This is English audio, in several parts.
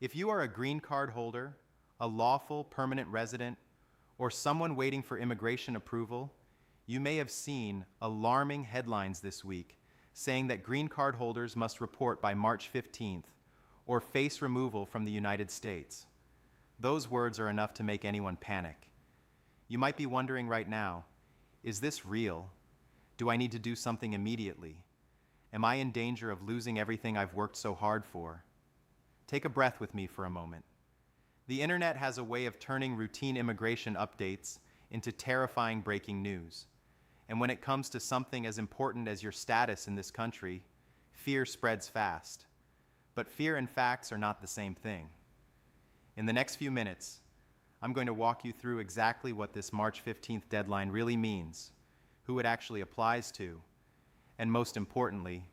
If you are a green card holder, a lawful permanent resident, or someone waiting for immigration approval, you may have seen alarming headlines this week saying that green card holders must report by March 15th or face removal from the United States. Those words are enough to make anyone panic. You might be wondering right now, is this real? Do I need to do something immediately? Am I in danger of losing everything I've worked so hard for? Take a breath with me for a moment. The internet has a way of turning routine immigration updates into terrifying breaking news. And when it comes to something as important as your status in this country, fear spreads fast. But fear and facts are not the same thing. In the next few minutes, I'm going to walk you through exactly what this March 15th deadline really means, who it actually applies to, and most importantly,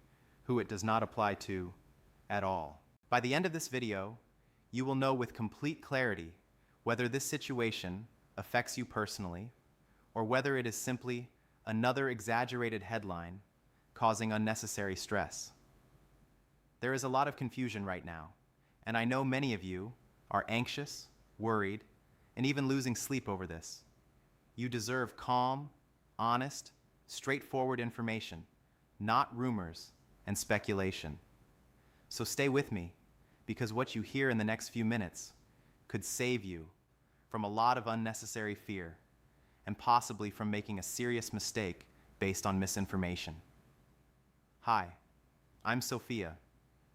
who it does not apply to at all. By the end of this video, you will know with complete clarity whether this situation affects you personally or whether it is simply another exaggerated headline causing unnecessary stress. There is a lot of confusion right now, and I know many of you are anxious, worried, and even losing sleep over this. You deserve calm, honest, straightforward information, not rumors and speculation. So stay with me, because what you hear in the next few minutes could save you from a lot of unnecessary fear and possibly from making a serious mistake based on misinformation. Hi, I'm Sophia,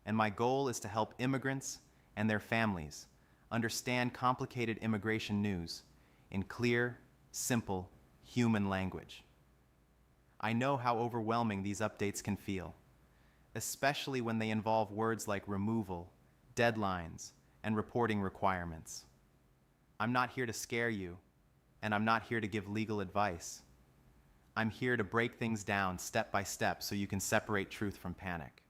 and my goal is to help immigrants and their families understand complicated immigration news in clear, simple, human language. I know how overwhelming these updates can feel, especially when they involve words like removal, deadlines, and reporting requirements. I'm not here to scare you, and I'm not here to give legal advice. I'm here to break things down step by step so you can separate truth from panic.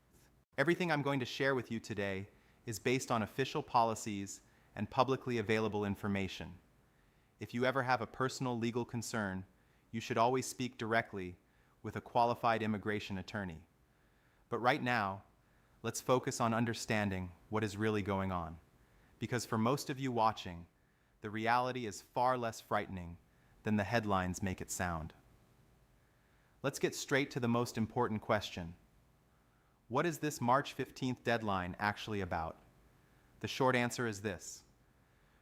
Everything I'm going to share with you today is based on official policies and publicly available information. If you ever have a personal legal concern, you should always speak directly with a qualified immigration attorney. But right now, let's focus on understanding what is really going on. Because for most of you watching, the reality is far less frightening than the headlines make it sound. Let's get straight to the most important question. What is this March 15th deadline actually about? The short answer is this.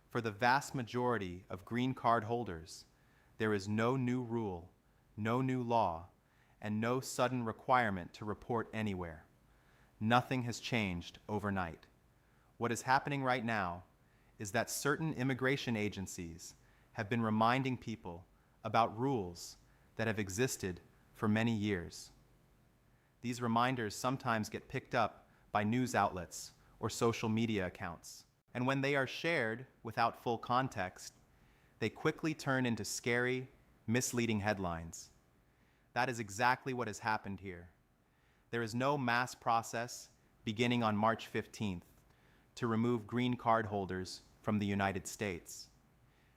For the vast majority of green card holders, there is no new rule, no new law, and no sudden requirement to report anywhere. Nothing has changed overnight. What is happening right now is that certain immigration agencies have been reminding people about rules that have existed for many years. These reminders sometimes get picked up by news outlets or social media accounts, and when they are shared without full context, they quickly turn into scary, misleading headlines. That is exactly what has happened here. There is no mass process beginning on March 15th to remove green card holders from the United States.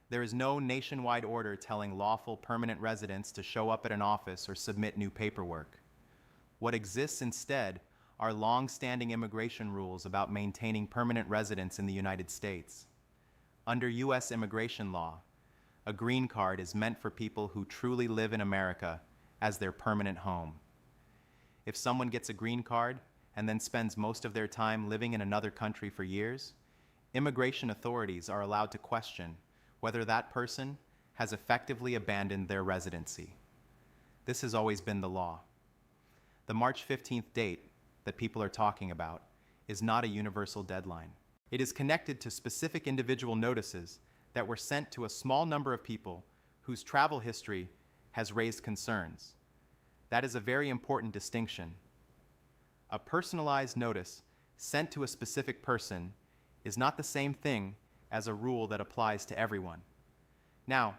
There is no nationwide order telling lawful permanent residents to show up at an office or submit new paperwork. What exists instead are long-standing immigration rules about maintaining permanent residence in the United States. Under U.S. immigration law, a green card is meant for people who truly live in America as their permanent home. If someone gets a green card and then spends most of their time living in another country for years, immigration authorities are allowed to question whether that person has effectively abandoned their residency. This has always been the law. The March 15th date that people are talking about is not a universal deadline. It is connected to specific individual notices that were sent to a small number of people whose travel history has raised concerns. That is a very important distinction. A personalized notice sent to a specific person is not the same thing as a rule that applies to everyone. Now,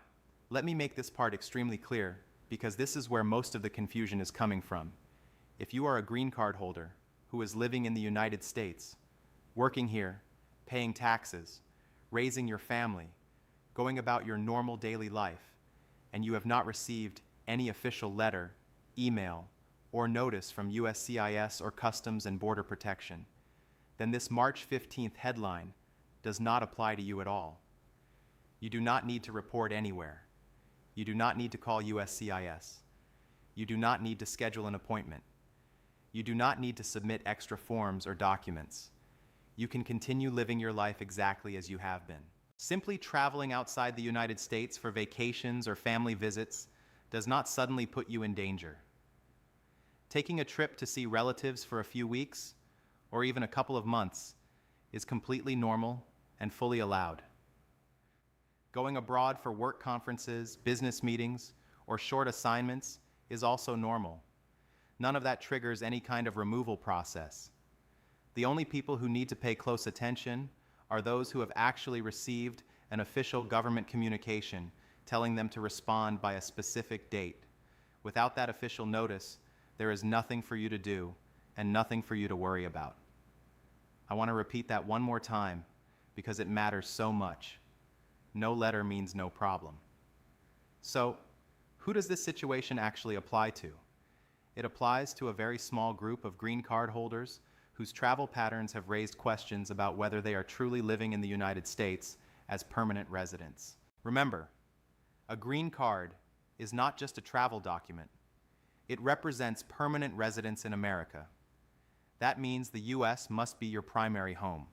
let me make this part extremely clear, because this is where most of the confusion is coming from. If you are a green card holder who is living in the United States, working here, paying taxes, raising your family, going about your normal daily life, and you have not received any official letter, email, or notice from USCIS or Customs and Border Protection, then this March 15th headline does not apply to you at all. You do not need to report anywhere. You do not need to call USCIS. You do not need to schedule an appointment. You do not need to submit extra forms or documents. You can continue living your life exactly as you have been. Simply traveling outside the United States for vacations or family visits does not suddenly put you in danger. Taking a trip to see relatives for a few weeks, or even a couple of months, is completely normal and fully allowed. Going abroad for work conferences, business meetings, or short assignments is also normal. None of that triggers any kind of removal process. The only people who need to pay close attention are those who have actually received an official government communication telling them to respond by a specific date. Without that official notice, there is nothing for you to do and nothing for you to worry about. I want to repeat that one more time because it matters so much. No letter means no problem. So, who does this situation actually apply to? It applies to a very small group of green card holders whose travel patterns have raised questions about whether they are truly living in the United States as permanent residents. Remember, a green card is not just a travel document. It represents permanent residence in America. That means the U.S. must be your primary home.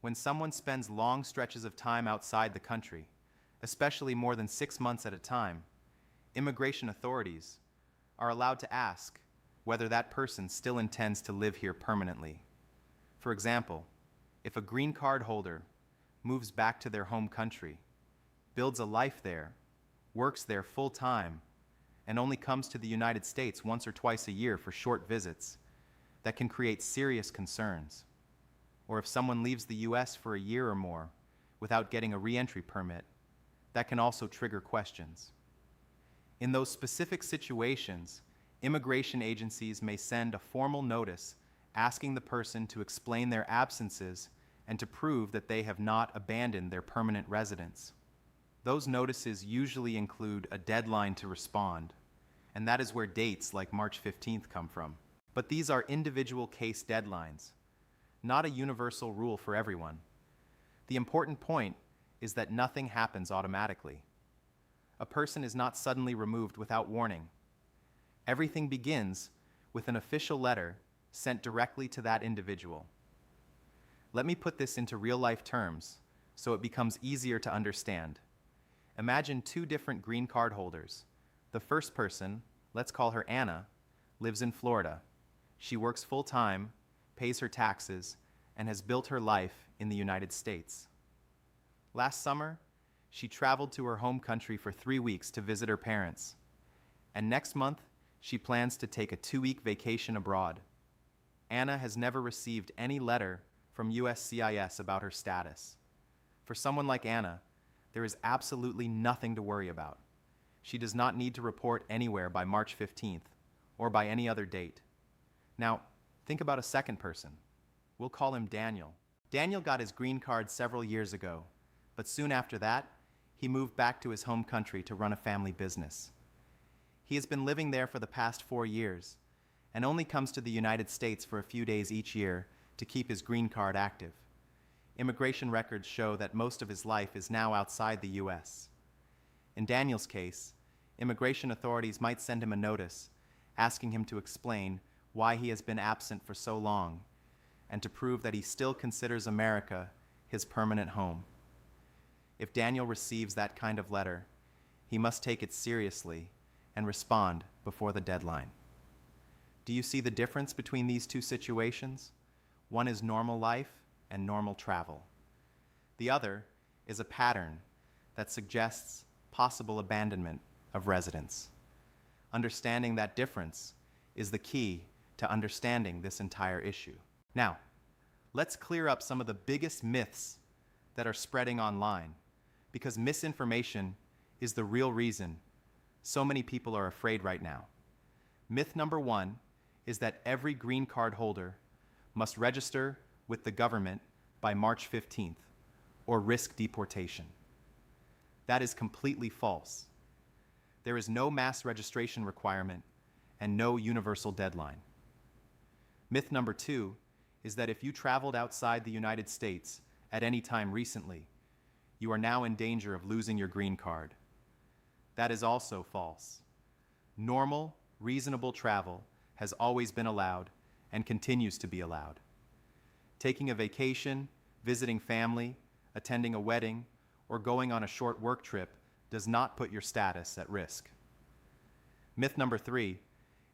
When someone spends long stretches of time outside the country, especially more than 6 months at a time, immigration authorities are allowed to ask whether that person still intends to live here permanently. For example, if a green card holder moves back to their home country, builds a life there, works there full time, and only comes to the United States once or twice a year for short visits, that can create serious concerns. Or if someone leaves the U.S. for a year or more without getting a re-entry permit, that can also trigger questions. In those specific situations, immigration agencies may send a formal notice asking the person to explain their absences and to prove that they have not abandoned their permanent residence. Those notices usually include a deadline to respond, and that is where dates like March 15th come from. But these are individual case deadlines, not a universal rule for everyone. The important point is that nothing happens automatically. A person is not suddenly removed without warning. Everything begins with an official letter sent directly to that individual. Let me put this into real-life terms so it becomes easier to understand. Imagine two different green card holders. The first person, let's call her Anna, lives in Florida. She works full-time, pays her taxes, and has built her life in the United States. Last summer, she traveled to her home country for 3 weeks to visit her parents. And next month, she plans to take a 2-week vacation abroad. Anna has never received any letter from USCIS about her status. For someone like Anna, there is absolutely nothing to worry about. She does not need to report anywhere by March 15th or by any other date. Now, think about a second person. We'll call him Daniel. Daniel got his green card several years ago, but soon after that, he moved back to his home country to run a family business. He has been living there for the past 4 years and only comes to the United States for a few days each year to keep his green card active. Immigration records show that most of his life is now outside the U.S. In Daniel's case, immigration authorities might send him a notice asking him to explain why he has been absent for so long and to prove that he still considers America his permanent home. If Daniel receives that kind of letter, he must take it seriously and respond before the deadline. Do you see the difference between these two situations? One is normal life and normal travel. The other is a pattern that suggests possible abandonment of residence. Understanding that difference is the key to understanding this entire issue. Now, let's clear up some of the biggest myths that are spreading online, because misinformation is the real reason so many people are afraid right now. Myth number 1 is that every green card holder must register with the government by March 15th or risk deportation. That is completely false. There is no mass registration requirement and no universal deadline. Myth number 2 is that if you traveled outside the United States at any time recently, you are now in danger of losing your green card. That is also false. Normal, reasonable travel has always been allowed and continues to be allowed. Taking a vacation, visiting family, attending a wedding, or going on a short work trip does not put your status at risk. Myth number 3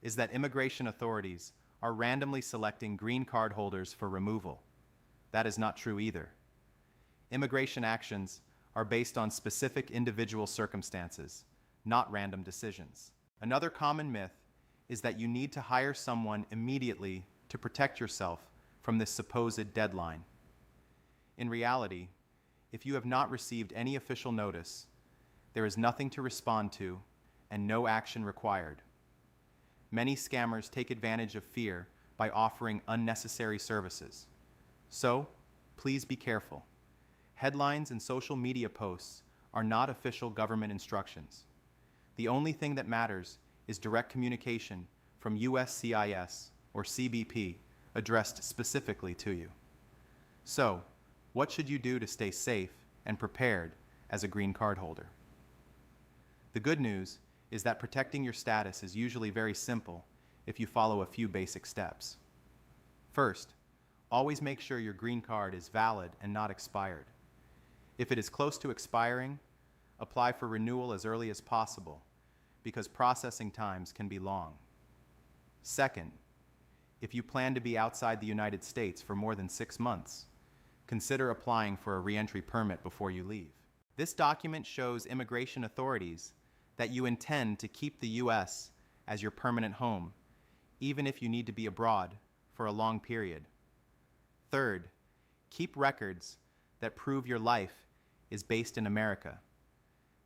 is that immigration authorities are randomly selecting green card holders for removal. That is not true either. Immigration actions are based on specific individual circumstances, not random decisions. Another common myth is that you need to hire someone immediately to protect yourself from this supposed deadline. In reality, if you have not received any official notice, there is nothing to respond to and no action required. Many scammers take advantage of fear by offering unnecessary services. So, please be careful. Headlines and social media posts are not official government instructions. The only thing that matters is direct communication from USCIS or CBP addressed specifically to you. So, what should you do to stay safe and prepared as a green card holder? The good news is that protecting your status is usually very simple if you follow a few basic steps. First, always make sure your green card is valid and not expired. If it is close to expiring, apply for renewal as early as possible because processing times can be long. Second, if you plan to be outside the United States for more than 6 months, consider applying for a re-entry permit before you leave. This document shows immigration authorities that you intend to keep the U.S. as your permanent home, even if you need to be abroad for a long period. Third, keep records that prove your life is based in America.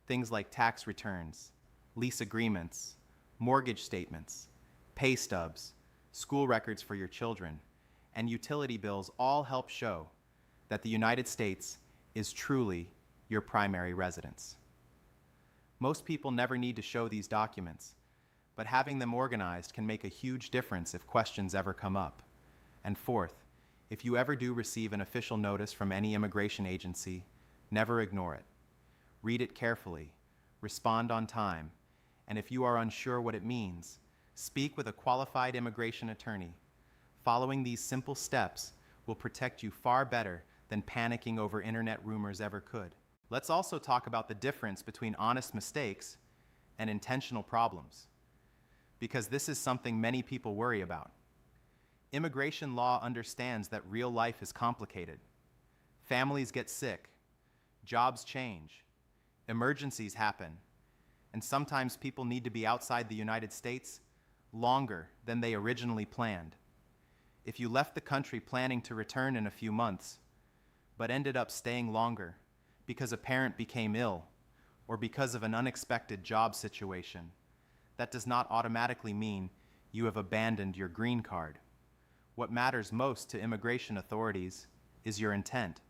Things like tax returns, lease agreements, mortgage statements, pay stubs, school records for your children, and utility bills all help show that the United States is truly your primary residence. Most people never need to show these documents, but having them organized can make a huge difference if questions ever come up. And fourth, if you ever do receive an official notice from any immigration agency, never ignore it. Read it carefully, respond on time, and if you are unsure what it means, speak with a qualified immigration attorney. Following these simple steps will protect you far better than panicking over internet rumors ever could. Let's also talk about the difference between honest mistakes and intentional problems, because this is something many people worry about. Immigration law understands that real life is complicated. Families get sick, jobs change, emergencies happen, and sometimes people need to be outside the United States longer than they originally planned. If you left the country planning to return in a few months, but ended up staying longer because a parent became ill or because of an unexpected job situation, that does not automatically mean you have abandoned your green card. What matters most to immigration authorities is your intent.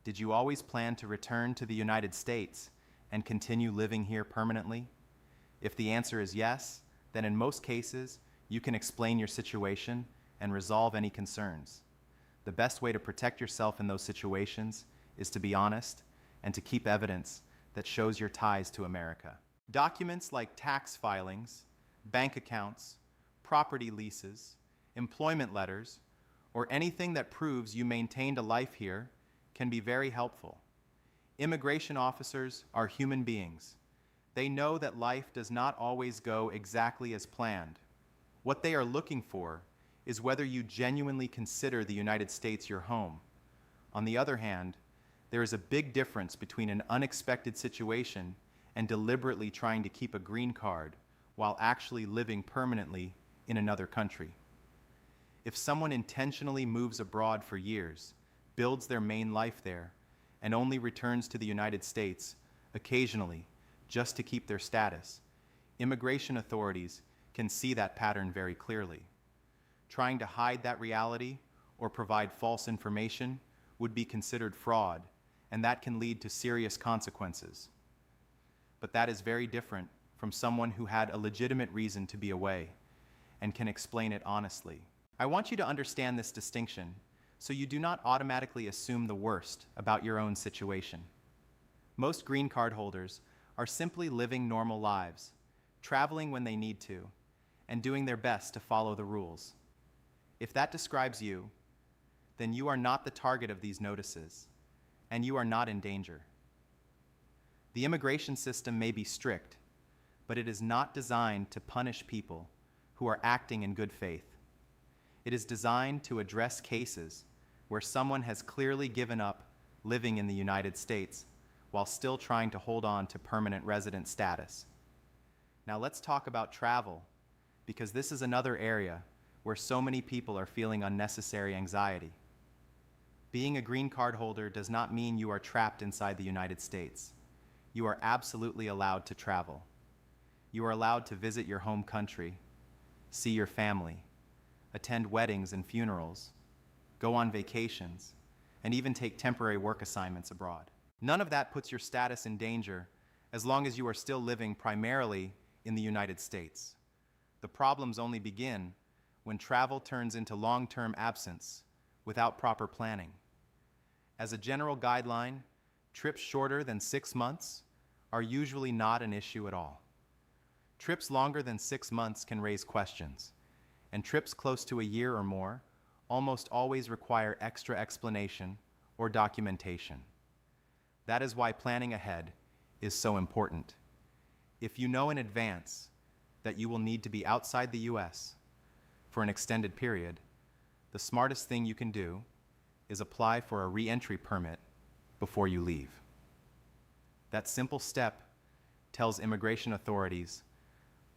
Did you always plan to return to the United States and continue living here permanently? If the answer is yes, then in most cases, you can explain your situation and resolve any concerns. The best way to protect yourself in those situations is to be honest and to keep evidence that shows your ties to America. Documents like tax filings, bank accounts, property leases, employment letters, or anything that proves you maintained a life here can be very helpful. Immigration officers are human beings. They know that life does not always go exactly as planned. What they are looking for is whether you genuinely consider the United States your home. On the other hand, there is a big difference between an unexpected situation and deliberately trying to keep a green card while actually living permanently in another country. If someone intentionally moves abroad for years, builds their main life there, and only returns to the United States occasionally just to keep their status, immigration authorities can see that pattern very clearly. Trying to hide that reality or provide false information would be considered fraud, and that can lead to serious consequences. But that is very different from someone who had a legitimate reason to be away and can explain it honestly. I want you to understand this distinction so you do not automatically assume the worst about your own situation. Most green card holders are simply living normal lives, traveling when they need to, and doing their best to follow the rules. If that describes you, then you are not the target of these notices, and you are not in danger. The immigration system may be strict, but it is not designed to punish people who are acting in good faith. It is designed to address cases where someone has clearly given up living in the United States while still trying to hold on to permanent resident status. Now let's talk about travel, because this is another area where so many people are feeling unnecessary anxiety. Being a green card holder does not mean you are trapped inside the United States. You are absolutely allowed to travel. You are allowed to visit your home country, see your family, attend weddings and funerals, go on vacations, and even take temporary work assignments abroad. None of that puts your status in danger as long as you are still living primarily in the United States. The problems only begin when travel turns into long-term absence without proper planning. As a general guideline, trips shorter than 6 months are usually not an issue at all. Trips longer than 6 months can raise questions, and trips close to a year or more almost always require extra explanation or documentation. That is why planning ahead is so important. If you know in advance that you will need to be outside the US for an extended period, the smartest thing you can do is apply for a re-entry permit before you leave. That simple step tells immigration authorities,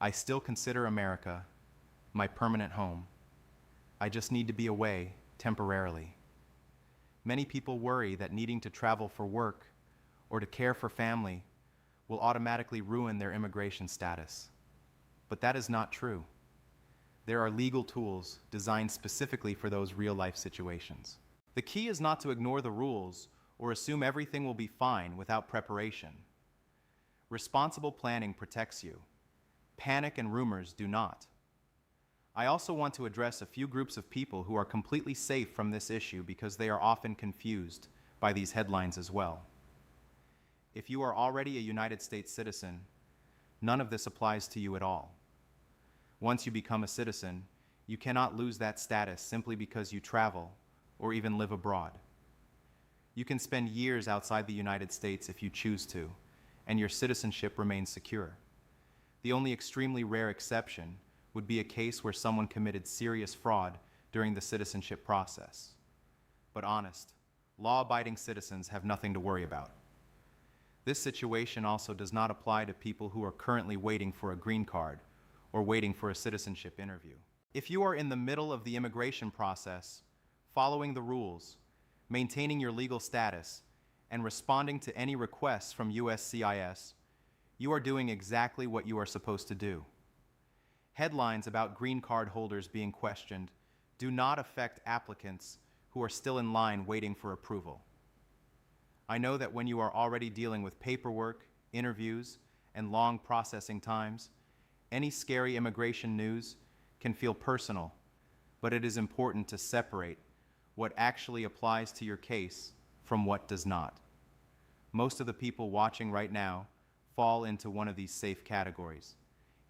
I still consider America my permanent home. I just need to be away temporarily. Many people worry that needing to travel for work or to care for family will automatically ruin their immigration status. But that is not true. There are legal tools designed specifically for those real-life situations. The key is not to ignore the rules or assume everything will be fine without preparation. Responsible planning protects you. Panic and rumors do not. I also want to address a few groups of people who are completely safe from this issue because they are often confused by these headlines as well. If you are already a United States citizen, none of this applies to you at all. Once you become a citizen, you cannot lose that status simply because you travel or even live abroad. You can spend years outside the United States if you choose to, and your citizenship remains secure. The only extremely rare exception would be a case where someone committed serious fraud during the citizenship process. But honest, law-abiding citizens have nothing to worry about. This situation also does not apply to people who are currently waiting for a green card or waiting for a citizenship interview. If you are in the middle of the immigration process, following the rules, maintaining your legal status, and responding to any requests from USCIS, you are doing exactly what you are supposed to do. Headlines about green card holders being questioned do not affect applicants who are still in line waiting for approval. I know that when you are already dealing with paperwork, interviews, and long processing times, any scary immigration news can feel personal, but it is important to separate what actually applies to your case from what does not. Most of the people watching right now fall into one of these safe categories.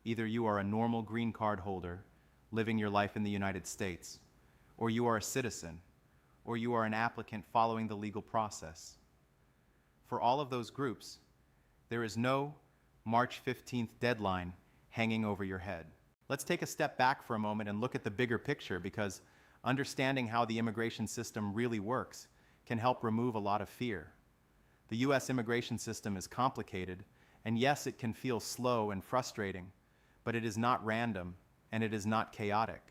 Either you are a normal green card holder living your life in the United States, or you are a citizen, or you are an applicant following the legal process. For all of those groups, there is no March 15th deadline hanging over your head. Let's take a step back for a moment and look at the bigger picture, because understanding how the immigration system really works can help remove a lot of fear. The US immigration system is complicated, and yes, it can feel slow and frustrating, but it is not random and it is not chaotic.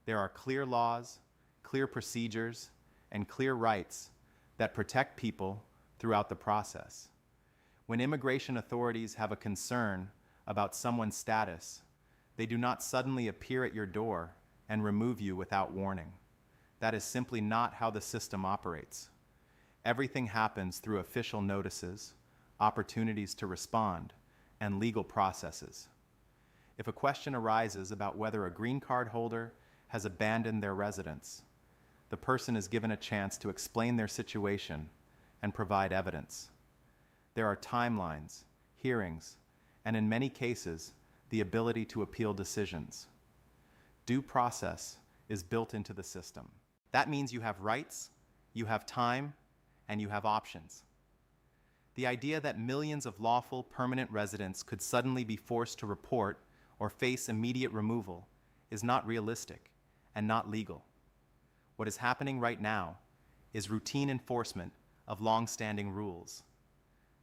There are clear laws, clear procedures, and clear rights that protect people throughout the process. When immigration authorities have a concern about someone's status, they do not suddenly appear at your door and remove you without warning. That is simply not how the system operates. Everything happens through official notices, opportunities to respond, and legal processes. If a question arises about whether a green card holder has abandoned their residence, the person is given a chance to explain their situation and provide evidence. There are timelines, hearings, and in many cases, the ability to appeal decisions. Due process is built into the system. That means you have rights, you have time, and you have options. The idea that millions of lawful permanent residents could suddenly be forced to report or face immediate removal is not realistic and not legal. What is happening right now is routine enforcement of long-standing rules,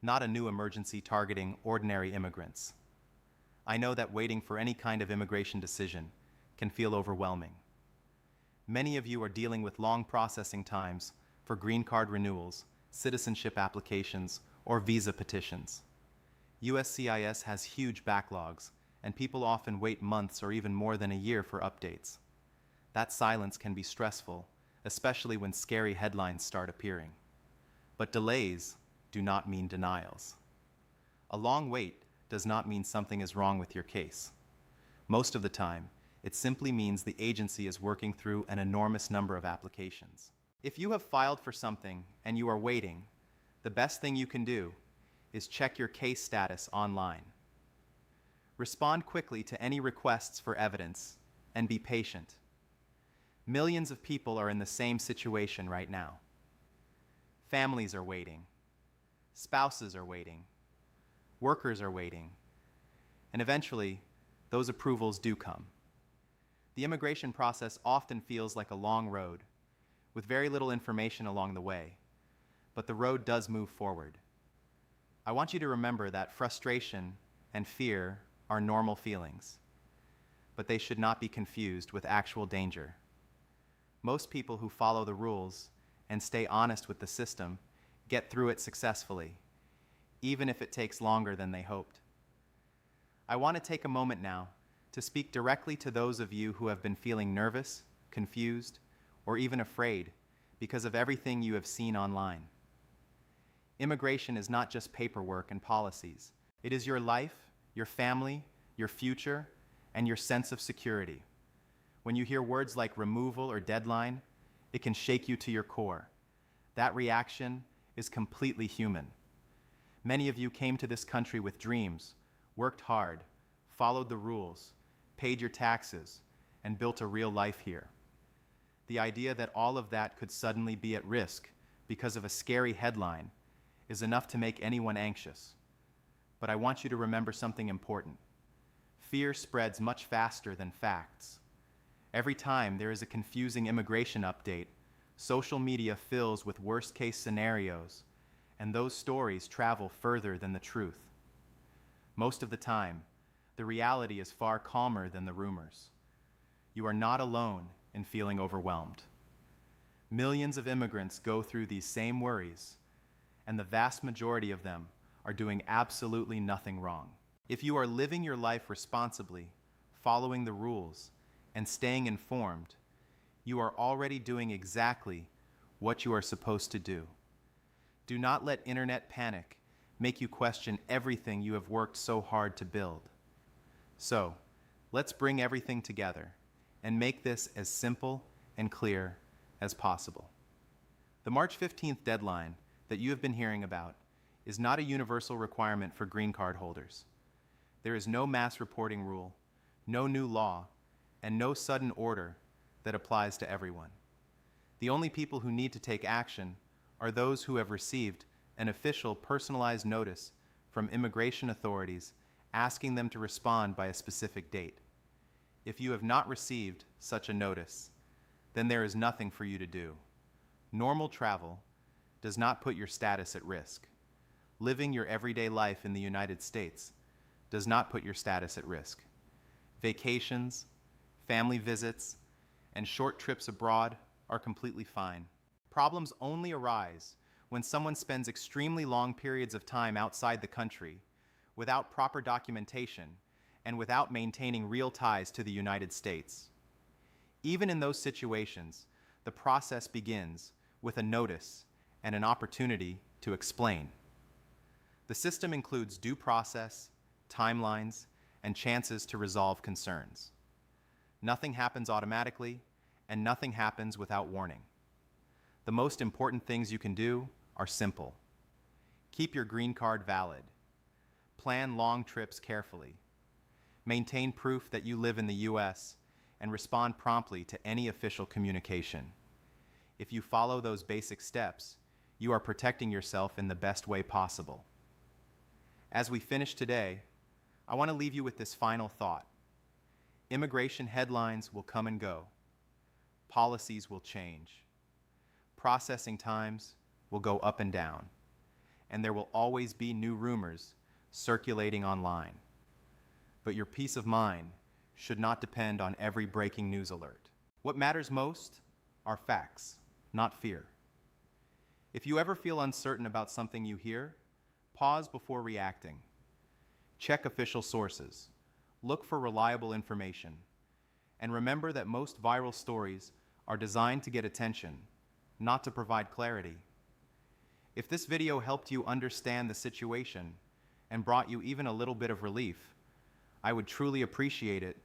not a new emergency targeting ordinary immigrants. I know that waiting for any kind of immigration decision can feel overwhelming. Many of you are dealing with long processing times for green card renewals, citizenship applications, or visa petitions. USCIS has huge backlogs, and people often wait months or even more than a year for updates. That silence can be stressful, especially when scary headlines start appearing. But delays do not mean denials. A long wait does not mean something is wrong with your case. Most of the time, it simply means the agency is working through an enormous number of applications. If you have filed for something and you are waiting, the best thing you can do is check your case status online. Respond quickly to any requests for evidence and be patient. Millions of people are in the same situation right now. Families are waiting. Spouses are waiting. Workers are waiting. And eventually, those approvals do come. The immigration process often feels like a long road, with very little information along the way, but the road does move forward. I want you to remember that frustration and fear are normal feelings, but they should not be confused with actual danger. Most people who follow the rules and stay honest with the system get through it successfully, even if it takes longer than they hoped. I want to take a moment now to speak directly to those of you who have been feeling nervous, confused, or even afraid because of everything you have seen online. Immigration is not just paperwork and policies. It is your life, your family, your future, and your sense of security. When you hear words like removal or deadline, it can shake you to your core. That reaction is completely human. Many of you came to this country with dreams, worked hard, followed the rules, paid your taxes, and built a real life here. The idea that all of that could suddenly be at risk because of a scary headline is enough to make anyone anxious. But I want you to remember something important. Fear spreads much faster than facts. Every time there is a confusing immigration update, social media fills with worst-case scenarios, and those stories travel further than the truth. Most of the time, the reality is far calmer than the rumors. You are not alone in feeling overwhelmed. Millions of immigrants go through these same worries, and the vast majority of them are doing absolutely nothing wrong. If you are living your life responsibly, following the rules, and staying informed, you are already doing exactly what you are supposed to do. Do not let internet panic make you question everything you have worked so hard to build. So, let's bring everything together and make this as simple and clear as possible. The March 15th deadline that you have been hearing about is not a universal requirement for green card holders. There is no mass reporting rule, no new law, and no sudden order that applies to everyone. The only people who need to take action are those who have received an official personalized notice from immigration authorities asking them to respond by a specific date. If you have not received such a notice, then there is nothing for you to do. Normal travel does not put your status at risk. Living your everyday life in the United States does not put your status at risk. Vacations, family visits, and short trips abroad are completely fine. Problems only arise when someone spends extremely long periods of time outside the country without proper documentation and without maintaining real ties to the United States. Even in those situations, the process begins with a notice and an opportunity to explain. The system includes due process, timelines, and chances to resolve concerns. Nothing happens automatically, and nothing happens without warning. The most important things you can do are simple. Keep your green card valid. Plan long trips carefully. Maintain proof that you live in the U.S. and respond promptly to any official communication. If you follow those basic steps, you are protecting yourself in the best way possible. As we finish today, I want to leave you with this final thought. Immigration headlines will come and go. Policies will change. Processing times will go up and down. And there will always be new rumors circulating online. But your peace of mind should not depend on every breaking news alert. What matters most are facts, not fear. If you ever feel uncertain about something you hear, pause before reacting. Check official sources. Look for reliable information. And remember that most viral stories are designed to get attention, not to provide clarity. If this video helped you understand the situation and brought you even a little bit of relief, I would truly appreciate it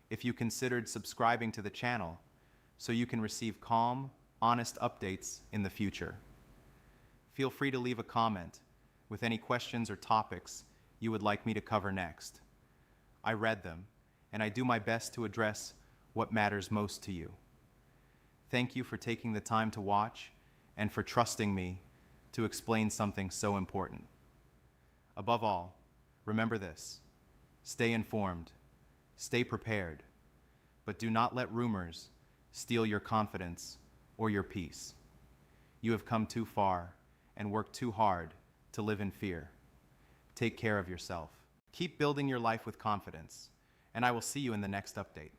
if you considered subscribing to the channel so you can receive calm, honest updates in the future. Feel free to leave a comment with any questions or topics you would like me to cover next. I read them, and I do my best to address what matters most to you. Thank you for taking the time to watch and for trusting me to explain something so important. Above all, remember this: stay informed, stay prepared, but do not let rumors steal your confidence or your peace. You have come too far and worked too hard to live in fear. Take care of yourself. Keep building your life with confidence, and I will see you in the next update.